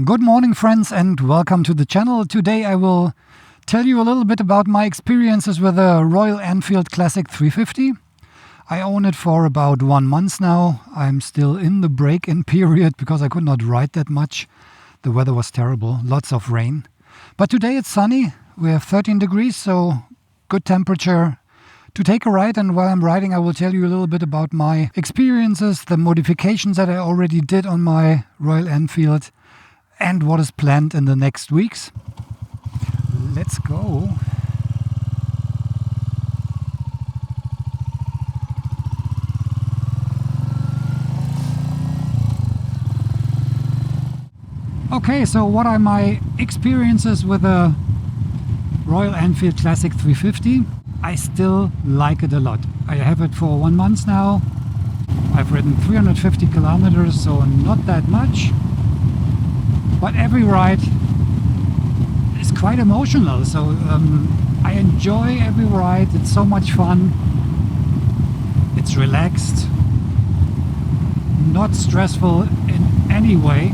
Good morning, friends, and welcome to the channel. Today I will tell you a little bit about my experiences with a Royal Enfield Classic 350. I own it for about 1 month now. I'm still in the break-in period because I could not ride that much. The weather was terrible, lots of rain. But today it's sunny. We have 13 degrees, so good temperature to take a ride. And while I'm riding, I will tell you a little bit about my experiences, the modifications that I already did on my Royal Enfield, and what is planned in the next weeks. Let's go. Okay, so what are my experiences with a Royal Enfield Classic 350? I still like it a lot. I have it for 1 month now. I've ridden 350 kilometers, so not that much. But every ride is quite emotional, so I enjoy every ride. It's so much fun. It's relaxed, not stressful in any way.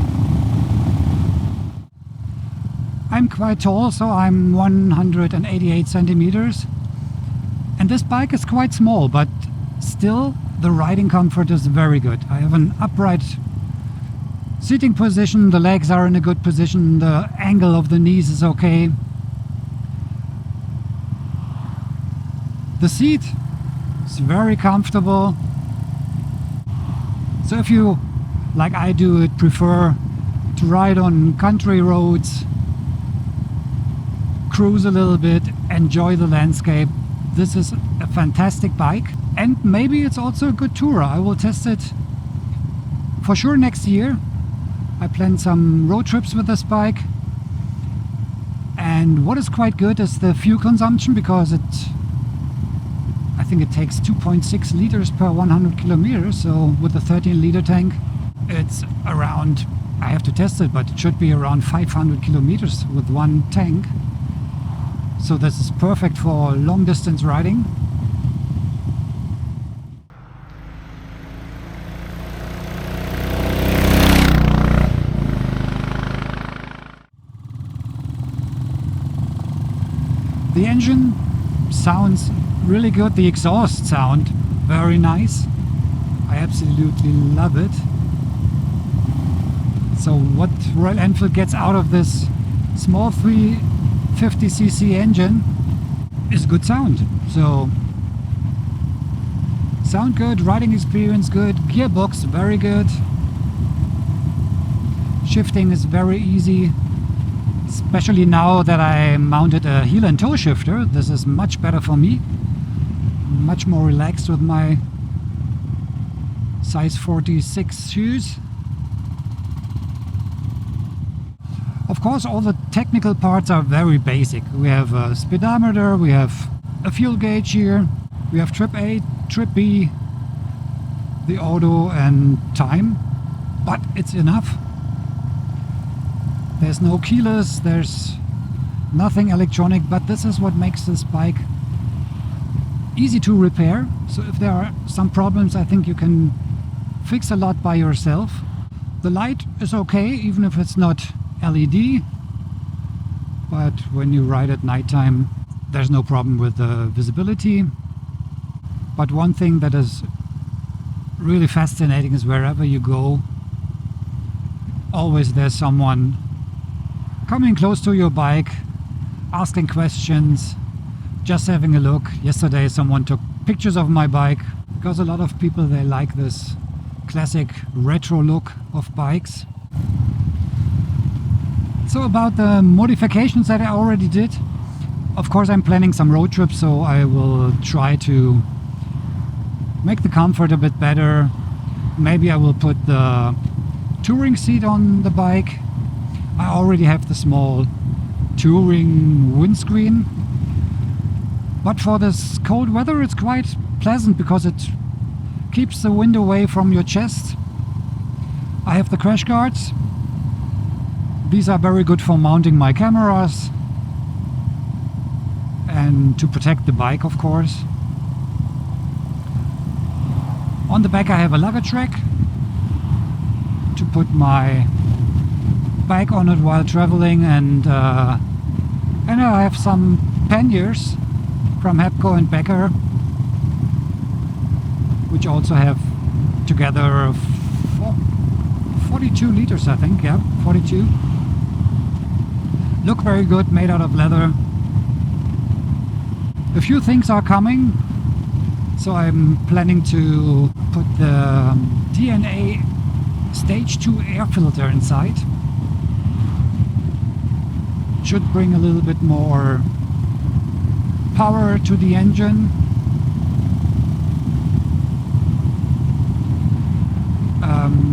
I'm quite tall, so I'm 188 centimeters. And this bike is quite small, but still the riding comfort is very good. I have an upright sitting position, the legs are in a good position, the angle of the knees is okay. The seat is very comfortable. So if you, like I do, prefer to ride on country roads, cruise a little bit, enjoy the landscape, this is a fantastic bike. And maybe it's also a good tourer. I will test it for sure next year. I plan some road trips with this bike, and what is quite good is the fuel consumption, because I think it takes 2.6 liters per 100 kilometers. So with a 13-liter tank, it's around, I have to test it, but it should be around 500 kilometers with one tank. So this is perfect for long distance riding. The engine sounds really good. The exhaust sound very nice. I absolutely love it. So what Royal Enfield gets out of this small 350cc engine is good sound. So sound good, riding experience good, gearbox very good. Shifting is very easy. Especially now that I mounted a heel and toe shifter, this is much better for me. Much more relaxed with my size 46 shoes. Of course, all the technical parts are very basic. We have a speedometer, we have a fuel gauge here, we have trip A, trip B, the auto and time, but it's enough. There's no keyless, there's nothing electronic, but this is what makes this bike easy to repair. So if there are some problems, I think you can fix a lot by yourself. The light is okay, even if it's not LED, but when you ride at nighttime, there's no problem with the visibility. But one thing that is really fascinating is wherever you go, always there's someone coming close to your bike, asking questions, just having a look. Yesterday someone took pictures of my bike, because a lot of people, they like this classic retro look of bikes. So about the modifications that I already did, of course I'm planning some road trips, so I will try to make the comfort a bit better. Maybe I will put the touring seat on the bike. I already have the small touring windscreen, but for this cold weather it's quite pleasant because it keeps the wind away from your chest. I have the crash guards. These are very good for mounting my cameras and to protect the bike, of course. On the back I have a luggage rack to put my bike on it while traveling, and I have some panniers from Hepco and Becker, which also have together 42 liters, I think. Yeah, 42. Look very good, made out of leather. A few things are coming, so I'm planning to put the DNA Stage 2 air filter inside. Should bring a little bit more power to the engine.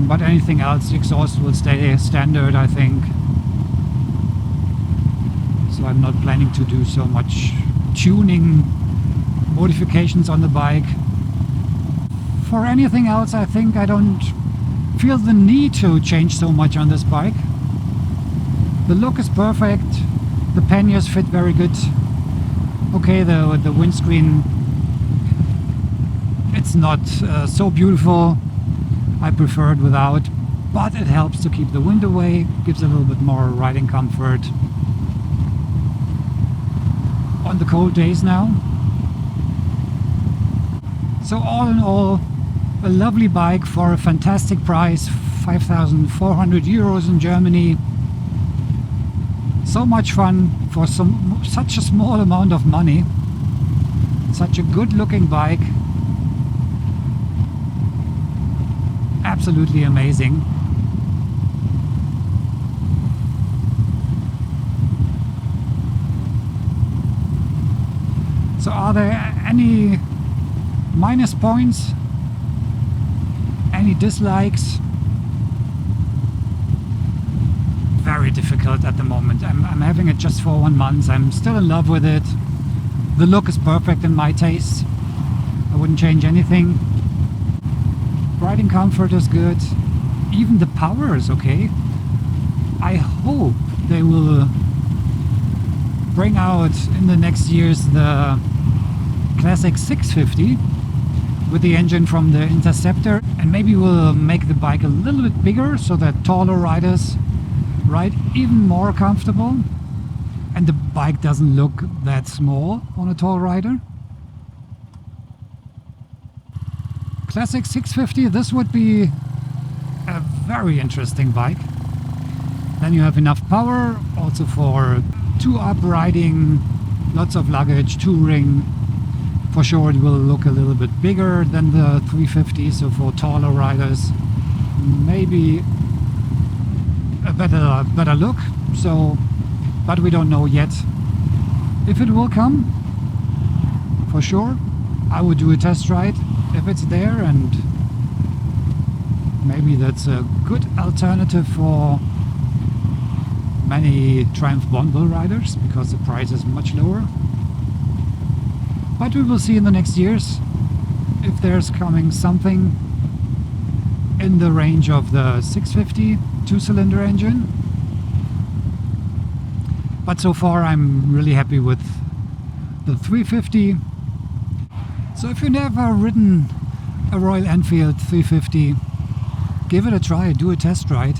But anything else, the exhaust will stay standard, I think. So I'm not planning to do so much tuning modifications on the bike. For anything else, I think I don't feel the need to change so much on this bike. The look is perfect, the panniers fit very good. Okay, the windscreen, it's not so beautiful. I prefer it without, but it helps to keep the wind away, gives a little bit more riding comfort on the cold days now. So all in all, a lovely bike for a fantastic price, 5,400 euros in Germany. So much fun for such a small amount of money. Such a good looking bike. Absolutely amazing. So are there any minus points? Any dislikes? Very difficult at the moment. I'm having it just for 1 month. I'm still in love with it. The look is perfect in my taste. I wouldn't change anything. Riding comfort is good. Even the power is okay. I hope they will bring out in the next years the classic 650 with the engine from the Interceptor, and maybe we'll make the bike a little bit bigger so that taller riders ride even more comfortable and the bike doesn't look that small on a tall rider. Classic 650, this would be a very interesting bike. Then you have enough power also for 2-up riding, lots of luggage, touring. For sure it will look a little bit bigger than the 350, so for taller riders maybe a better look. So, but we don't know yet if it will come. For sure I would do a test ride if it's there, and maybe that's a good alternative for many Triumph Bonneville riders because the price is much lower. But we will see in the next years if there's coming something in the range of the 650 2-cylinder engine. But so far I'm really happy with the 350. So if you've never ridden a Royal Enfield 350, give it a try, do a test ride.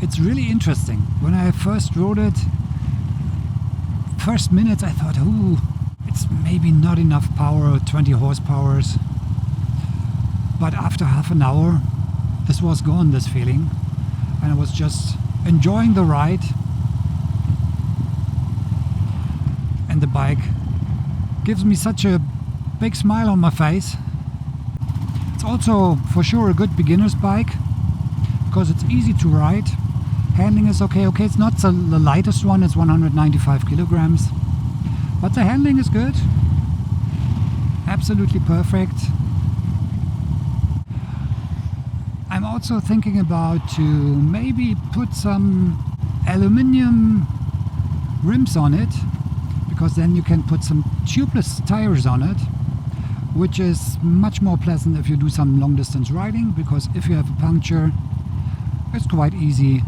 It's really interesting. When I first rode it, first minutes I thought, ooh, it's maybe not enough power, 20 horsepower. But after half an hour, this was gone, this feeling. And I was just enjoying the ride. And the bike gives me such a big smile on my face. It's also for sure a good beginner's bike because it's easy to ride. Handling is okay. Okay, it's not the lightest one, it's 195 kilograms. But the handling is good. Absolutely perfect. I'm also thinking about to maybe put some aluminium rims on it, because then you can put some tubeless tires on it, which is much more pleasant if you do some long distance riding, because if you have a puncture, it's quite easy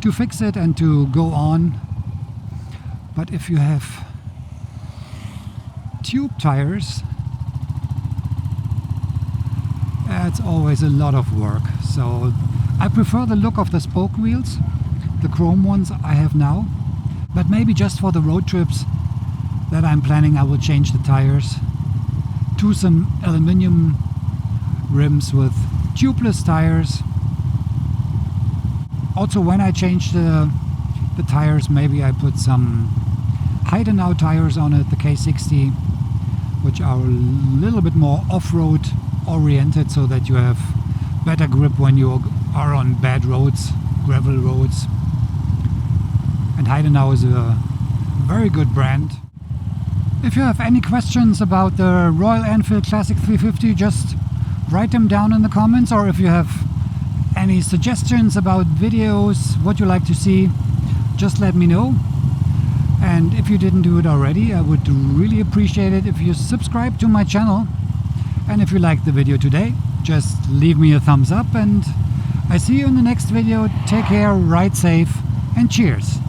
to fix it and to go on. But if you have tube tires, it's always a lot of work. So I prefer the look of the spoke wheels, the chrome ones I have now, but maybe just for the road trips that I'm planning I will change the tires to some aluminium rims with tubeless tires. Also, when I change the tires, maybe I put some Heidenau tires on it, the K60, which are a little bit more off-road oriented, so that you have better grip when you are on bad roads, gravel roads. And Heidenau is a very good brand. If you have any questions about the Royal Enfield Classic 350, just write them down in the comments, or if you have any suggestions about videos, what you like to see, just let me know. And if you didn't do it already, I would really appreciate it if you subscribe to my channel. And if you liked the video today, just leave me a thumbs up, and I see you in the next video. Take care, ride safe, and cheers!